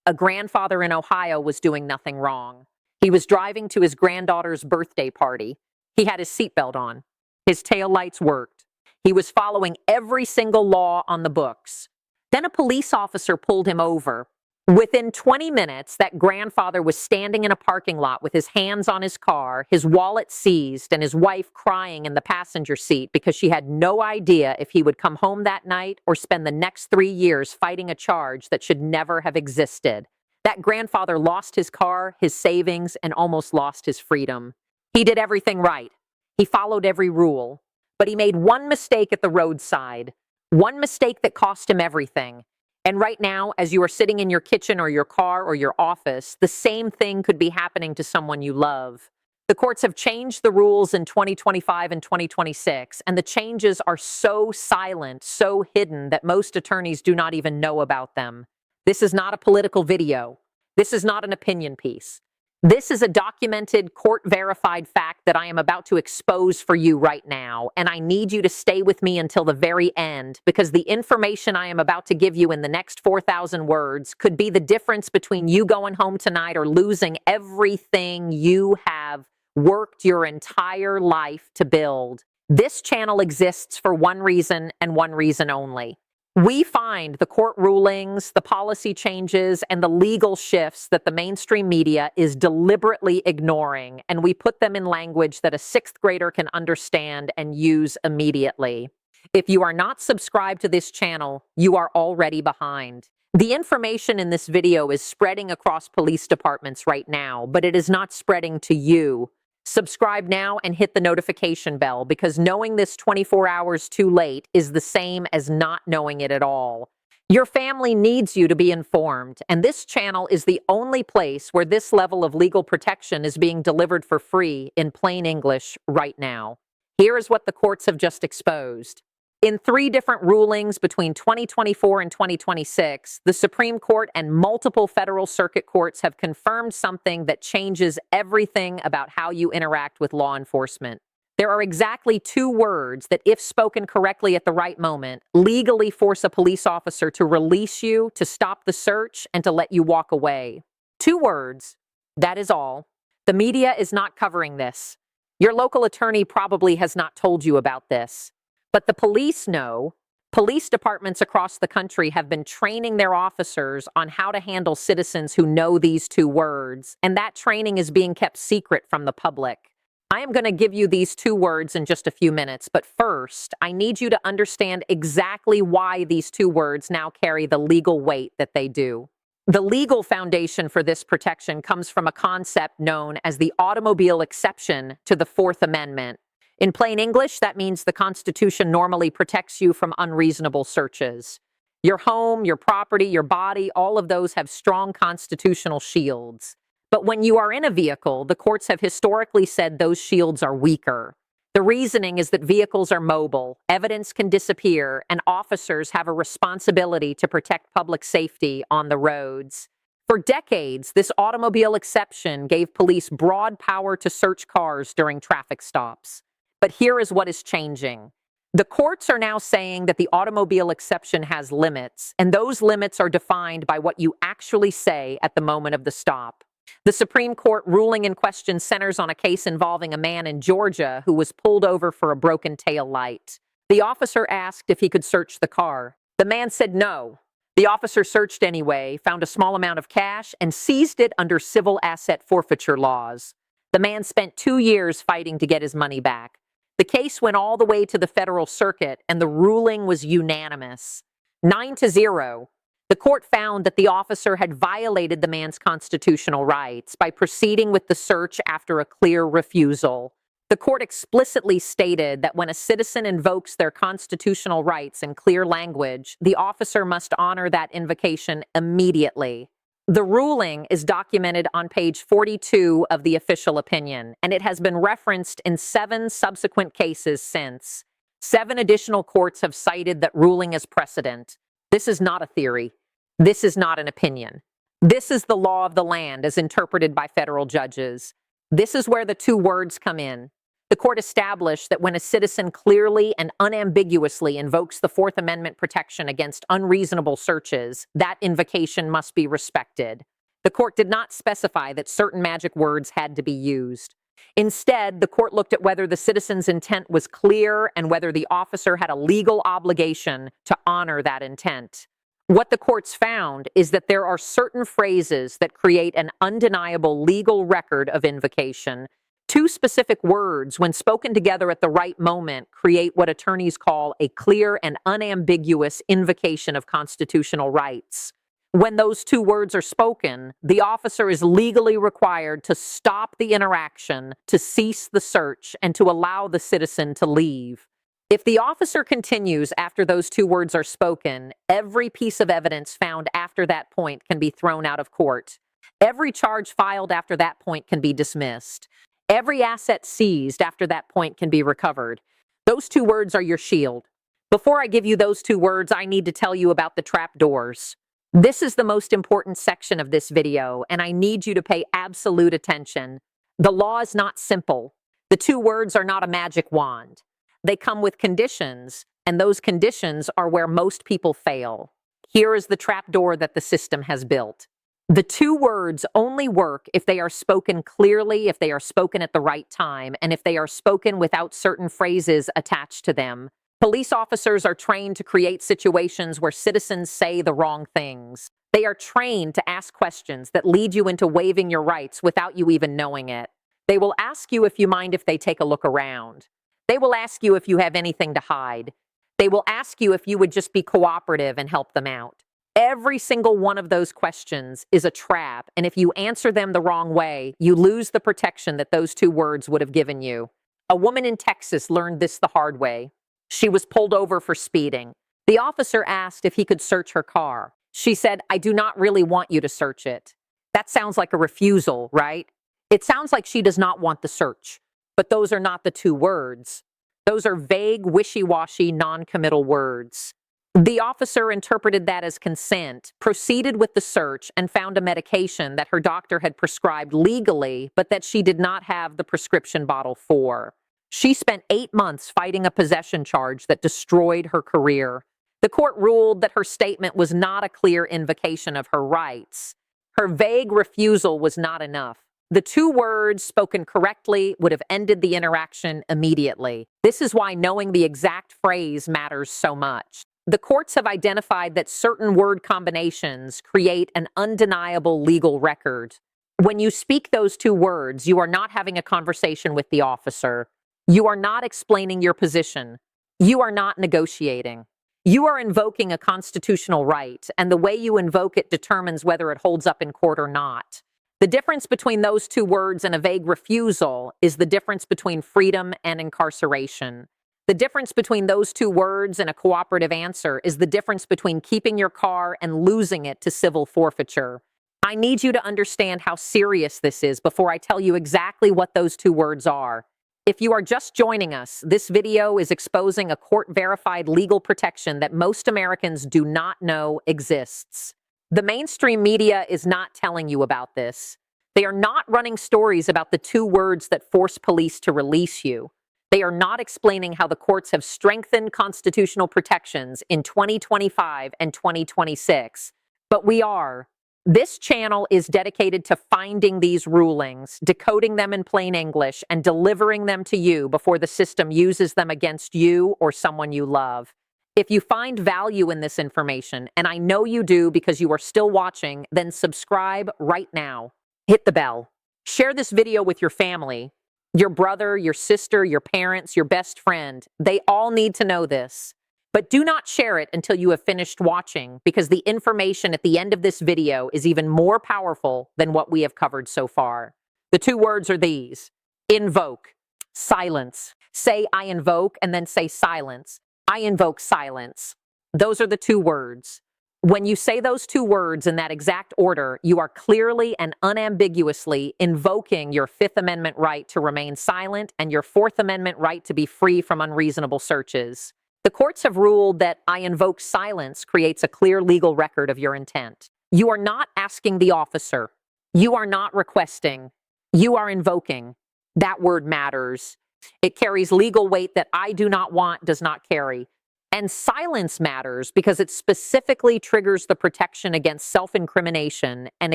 A grandfather in Ohio was doing nothing wrong. He was driving to his granddaughter's birthday party. He had his seatbelt on. His taillights worked. He was following every single law on the books. Then a police officer pulled him over. Within 20 minutes, that grandfather was standing in a parking lot with his hands on his car, his wallet seized, and his wife crying in the passenger seat because she had no idea if he would come home that night or spend the next 3 years fighting a charge that should never have existed. That grandfather lost his car, his savings, and almost lost his freedom. He did everything right. He followed every rule. But he made one mistake at the roadside. One mistake that cost him everything. And right now, as you are sitting in your kitchen or your car or your office, the same thing could be happening to someone you love. The courts have changed the rules in 2025 and 2026, and the changes are so silent, so hidden that most attorneys do not even know about them. This is not a political video. This is not an opinion piece. This is a documented, court-verified fact that I am about to expose for you right now, and I need you to stay with me until the very end, because the information I am about to give you in the next 4,000 words could be the difference between you going home tonight or losing everything you have worked your entire life to build. This channel exists for one reason and one reason only. We find the court rulings, the policy changes, and the legal shifts that the mainstream media is deliberately ignoring, and we put them in language that a sixth grader can understand and use immediately. If you are not subscribed to this channel, you are already behind. The information in this video is spreading across police departments right now, but it is not spreading to you. Subscribe now and hit the notification bell, because knowing this 24 hours too late is the same as not knowing it at all. Your family needs you to be informed, and this channel is the only place where this level of legal protection is being delivered for free in plain English right now. Here is what the courts have just exposed. In 3 different rulings between 2024 and 2026, the Supreme Court and multiple federal circuit courts have confirmed something that changes everything about how you interact with law enforcement. There are exactly 2 words that, if spoken correctly at the right moment, legally force a police officer to release you, to stop the search, and to let you walk away. 2 words. That is all. The media is not covering this. Your local attorney probably has not told you about this. But the police know. Police departments across the country have been training their officers on how to handle citizens who know these 2 words, and that training is being kept secret from the public. I am going to give you these 2 words in just a few minutes, but first, I need you to understand exactly why these 2 words now carry the legal weight that they do. The legal foundation for this protection comes from a concept known as the automobile exception to the Fourth Amendment. In plain English, that means the Constitution normally protects you from unreasonable searches. Your home, your property, your body, all of those have strong constitutional shields. But when you are in a vehicle, the courts have historically said those shields are weaker. The reasoning is that vehicles are mobile, evidence can disappear, and officers have a responsibility to protect public safety on the roads. For decades, this automobile exception gave police broad power to search cars during traffic stops. But here is what is changing. The courts are now saying that the automobile exception has limits, and those limits are defined by what you actually say at the moment of the stop. The Supreme Court ruling in question centers on a case involving a man in Georgia who was pulled over for a broken tail light. The officer asked if he could search the car. The man said no. The officer searched anyway, found a small amount of cash, and seized it under civil asset forfeiture laws. The man spent 2 years fighting to get his money back. The case went all the way to the federal circuit, and the ruling was unanimous. 9-0. The court found that the officer had violated the man's constitutional rights by proceeding with the search after a clear refusal. The court explicitly stated that when a citizen invokes their constitutional rights in clear language, the officer must honor that invocation immediately. The ruling is documented on page 42 of the official opinion, and it has been referenced in 7 subsequent cases since. 7 additional courts have cited that ruling as precedent. This is not a theory. This is not an opinion. This is the law of the land as interpreted by federal judges. This is where the 2 words come in. The court established that when a citizen clearly and unambiguously invokes the Fourth Amendment protection against unreasonable searches, that invocation must be respected. The court did not specify that certain magic words had to be used. Instead, the court looked at whether the citizen's intent was clear and whether the officer had a legal obligation to honor that intent. What the courts found is that there are certain phrases that create an undeniable legal record of invocation. Two specific words, when spoken together at the right moment, create what attorneys call a clear and unambiguous invocation of constitutional rights. When those two words are spoken, the officer is legally required to stop the interaction, to cease the search, and to allow the citizen to leave. If the officer continues after those two words are spoken, every piece of evidence found after that point can be thrown out of court. Every charge filed after that point can be dismissed. Every asset seized after that point can be recovered. Those two words are your shield. Before I give you those two words, I need to tell you about the trap doors. This is the most important section of this video, and I need you to pay absolute attention. The law is not simple. The two words are not a magic wand. They come with conditions, and those conditions are where most people fail. Here is the trap door that the system has built. The two words only work if they are spoken clearly, if they are spoken at the right time, and if they are spoken without certain phrases attached to them. Police officers are trained to create situations where citizens say the wrong things. They are trained to ask questions that lead you into waiving your rights without you even knowing it. They will ask you if you mind if they take a look around. They will ask you if you have anything to hide. They will ask you if you would just be cooperative and help them out. Every single one of those questions is a trap, and if you answer them the wrong way, you lose the protection that those two words would have given you. A woman in Texas learned this the hard way. She was pulled over for speeding. The officer asked if he could search her car. She said, "I do not really want you to search it." That sounds like a refusal, right? It sounds like she does not want the search. But those are not the two words. Those are vague, wishy-washy, non-committal words. The officer interpreted that as consent, proceeded with the search, and found a medication that her doctor had prescribed legally, but that she did not have the prescription bottle for. She spent 8 months fighting a possession charge that destroyed her career. The court ruled that her statement was not a clear invocation of her rights. Her vague refusal was not enough. The two words spoken correctly would have ended the interaction immediately. This is why knowing the exact phrase matters so much. The courts have identified that certain word combinations create an undeniable legal record. When you speak those two words, you are not having a conversation with the officer. You are not explaining your position. You are not negotiating. You are invoking a constitutional right, and the way you invoke it determines whether it holds up in court or not. The difference between those two words and a vague refusal is the difference between freedom and incarceration. The difference between those two words and a cooperative answer is the difference between keeping your car and losing it to civil forfeiture. I need you to understand how serious this is before I tell you exactly what those two words are. If you are just joining us, this video is exposing a court-verified legal protection that most Americans do not know exists. The mainstream media is not telling you about this. They are not running stories about the two words that force police to release you. They are not explaining how the courts have strengthened constitutional protections in 2025 and 2026. But we are. This channel is dedicated to finding these rulings, decoding them in plain English, and delivering them to you before the system uses them against you or someone you love. If you find value in this information, and I know you do because you are still watching, then subscribe right now. Hit the bell. Share this video with your family, your brother, your sister, your parents, your best friend. They all need to know this. But do not share it until you have finished watching, because the information at the end of this video is even more powerful than what we have covered so far. The two words are these: invoke, silence. Say, "I invoke," and then say silence. I invoke silence. Those are the two words. When you say those two words in that exact order, you are clearly and unambiguously invoking your Fifth Amendment right to remain silent and your Fourth Amendment right to be free from unreasonable searches. The courts have ruled that "I invoke silence" creates a clear legal record of your intent. You are not asking the officer. You are not requesting. You are invoking. That word matters. It carries legal weight that I do not want does not carry. And silence matters because it specifically triggers the protection against self-incrimination and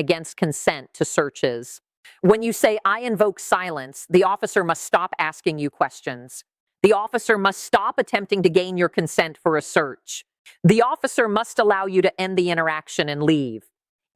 against consent to searches. When you say, I invoke silence, the officer must stop asking you questions. The officer must stop attempting to gain your consent for a search. The officer must allow you to end the interaction and leave.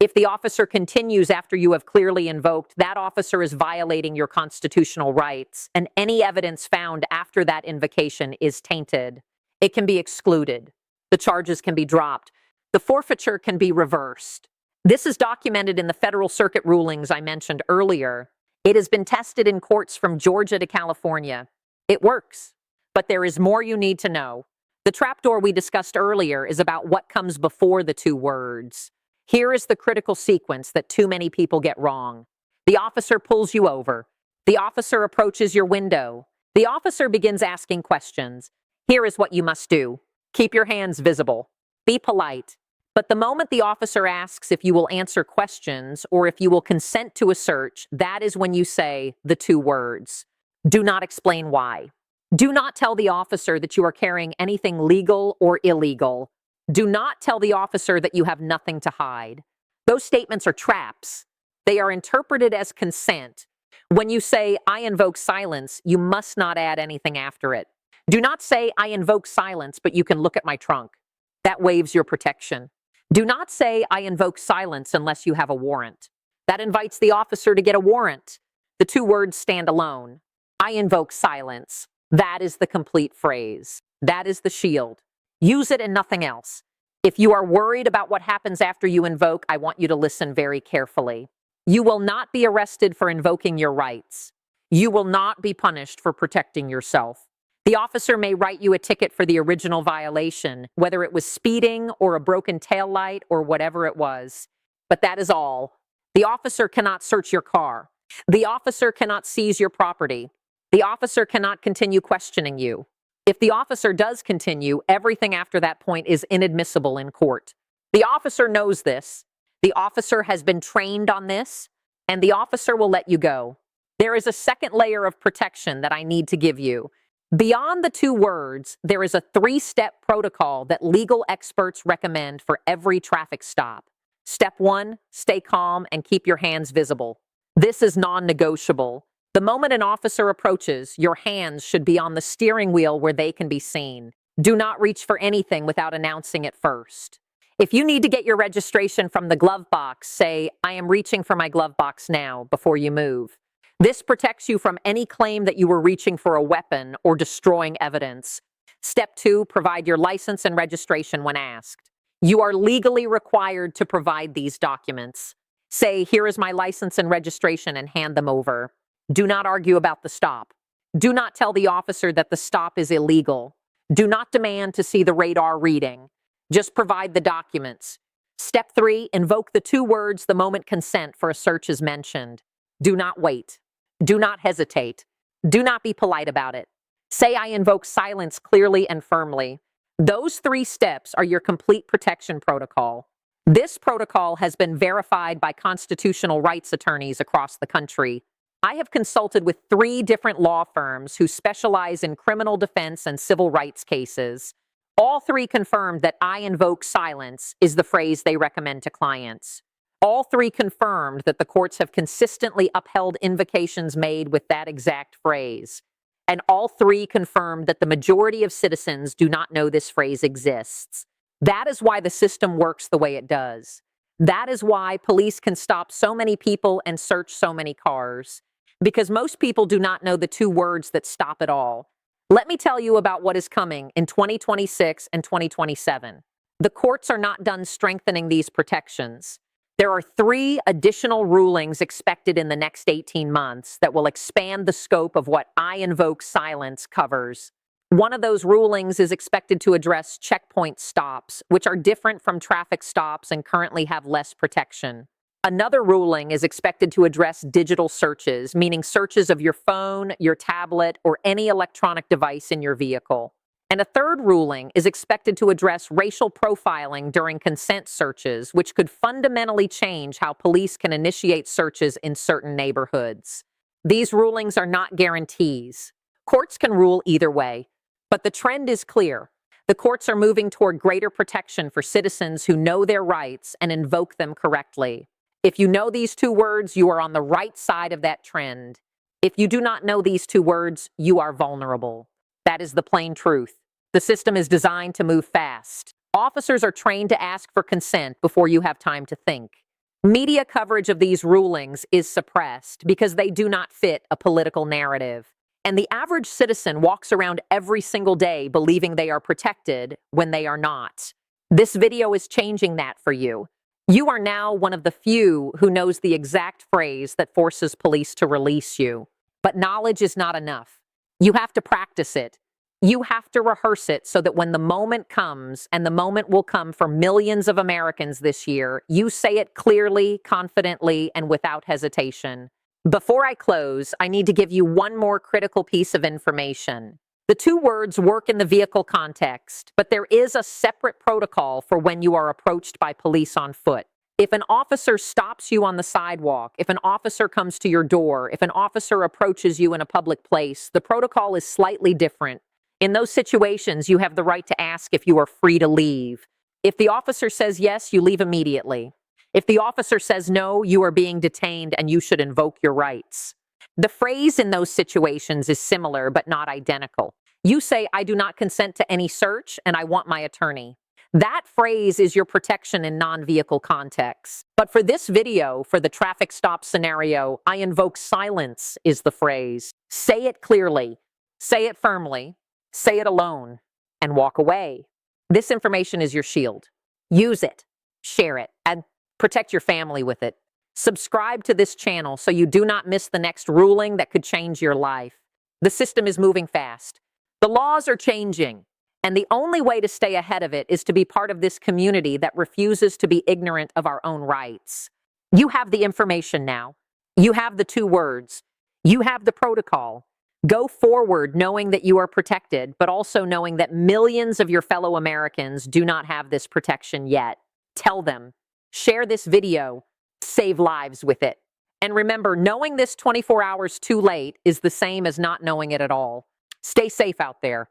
If the officer continues after you have clearly invoked, that officer is violating your constitutional rights, and any evidence found after that invocation is tainted. It can be excluded. The charges can be dropped. The forfeiture can be reversed. This is documented in the Federal Circuit rulings I mentioned earlier. It has been tested in courts from Georgia to California. It works, but there is more you need to know. The trapdoor we discussed earlier is about what comes before the two words. Here is the critical sequence that too many people get wrong. The officer pulls you over. The officer approaches your window. The officer begins asking questions. Here is what you must do. Keep your hands visible. Be polite. But the moment the officer asks if you will answer questions or if you will consent to a search, that is when you say the two words. Do not explain why. Do not tell the officer that you are carrying anything legal or illegal. Do not tell the officer that you have nothing to hide. Those statements are traps. They are interpreted as consent. When you say, I invoke silence, you must not add anything after it. Do not say, I invoke silence, but you can look at my trunk. That waives your protection. Do not say, I invoke silence unless you have a warrant. That invites the officer to get a warrant. The two words stand alone. I invoke silence. That is the complete phrase. That is the shield. Use it and nothing else. If you are worried about what happens after you invoke, I want you to listen very carefully. You will not be arrested for invoking your rights. You will not be punished for protecting yourself. The officer may write you a ticket for the original violation, whether it was speeding or a broken taillight or whatever it was. But that is all. The officer cannot search your car. The officer cannot seize your property. The officer cannot continue questioning you. If the officer does continue, everything after that point is inadmissible in court. The officer knows this. The officer has been trained on this, and the officer will let you go. There is a second layer of protection that I need to give you. Beyond the two words, there is a 3-step protocol that legal experts recommend for every traffic stop. Step 1, stay calm and keep your hands visible. This is non-negotiable. The moment an officer approaches, your hands should be on the steering wheel where they can be seen. Do not reach for anything without announcing it first. If you need to get your registration from the glove box, say, I am reaching for my glove box now, before you move. This protects you from any claim that you were reaching for a weapon or destroying evidence. Step 2, provide your license and registration when asked. You are legally required to provide these documents. Say, here is my license and registration, and hand them over. Do not argue about the stop. Do not tell the officer that the stop is illegal. Do not demand to see the radar reading. Just provide the documents. Step 3, invoke the two words the moment consent for a search is mentioned. Do not wait. Do not hesitate. Do not be polite about it. Say, I invoke silence clearly and firmly. Those 3 steps are your complete protection protocol. This protocol has been verified by constitutional rights attorneys across the country. I have consulted with 3 different law firms who specialize in criminal defense and civil rights cases. All 3 confirmed that I invoke silence is the phrase they recommend to clients. All 3 confirmed that the courts have consistently upheld invocations made with that exact phrase. And all 3 confirmed that the majority of citizens do not know this phrase exists. That is why the system works the way it does. That is why police can stop so many people and search so many cars. Because most people do not know the 2 words that stop it all. Let me tell you about what is coming in 2026 and 2027. The courts are not done strengthening these protections. There are 3 additional rulings expected in the next 18 months that will expand the scope of what I invoke silence covers. One of those rulings is expected to address checkpoint stops, which are different from traffic stops and currently have less protection. Another ruling is expected to address digital searches, meaning searches of your phone, your tablet, or any electronic device in your vehicle. And a third ruling is expected to address racial profiling during consent searches, which could fundamentally change how police can initiate searches in certain neighborhoods. These rulings are not guarantees. Courts can rule either way, but the trend is clear. The courts are moving toward greater protection for citizens who know their rights and invoke them correctly. If you know these two words, you are on the right side of that trend. If you do not know these two words, you are vulnerable. That is the plain truth. The system is designed to move fast. Officers are trained to ask for consent before you have time to think. Media coverage of these rulings is suppressed because they do not fit a political narrative. And the average citizen walks around every single day believing they are protected when they are not. This video is changing that for you. You are now one of the few who knows the exact phrase that forces police to release you. But knowledge is not enough. You have to practice it. You have to rehearse it so that when the moment comes, and the moment will come for millions of Americans this year, you say it clearly, confidently, and without hesitation. Before I close, I need to give you one more critical piece of information. The two words work in the vehicle context, but there is a separate protocol for when you are approached by police on foot. If an officer stops you on the sidewalk, if an officer comes to your door, if an officer approaches you in a public place, the protocol is slightly different. In those situations, you have the right to ask if you are free to leave. If the officer says yes, you leave immediately. If the officer says no, you are being detained and you should invoke your rights. The phrase in those situations is similar but not identical. You say, "I do not consent to any search and I want my attorney." That phrase is your protection in non-vehicle contexts. But for this video, for the traffic stop scenario, I invoke silence is the phrase. Say it clearly, say it firmly, say it alone, and walk away. This information is your shield. Use it, share it, and protect your family with it. Subscribe to this channel so you do not miss the next ruling that could change your life. The system is moving fast. The laws are changing, and the only way to stay ahead of it is to be part of this community that refuses to be ignorant of our own rights. You have the information now. You have the two words. You have the protocol. Go forward knowing that you are protected, but also knowing that millions of your fellow Americans do not have this protection yet. Tell them. Share this video. Save lives with it. And remember, knowing this 24 hours too late is the same as not knowing it at all. Stay safe out there.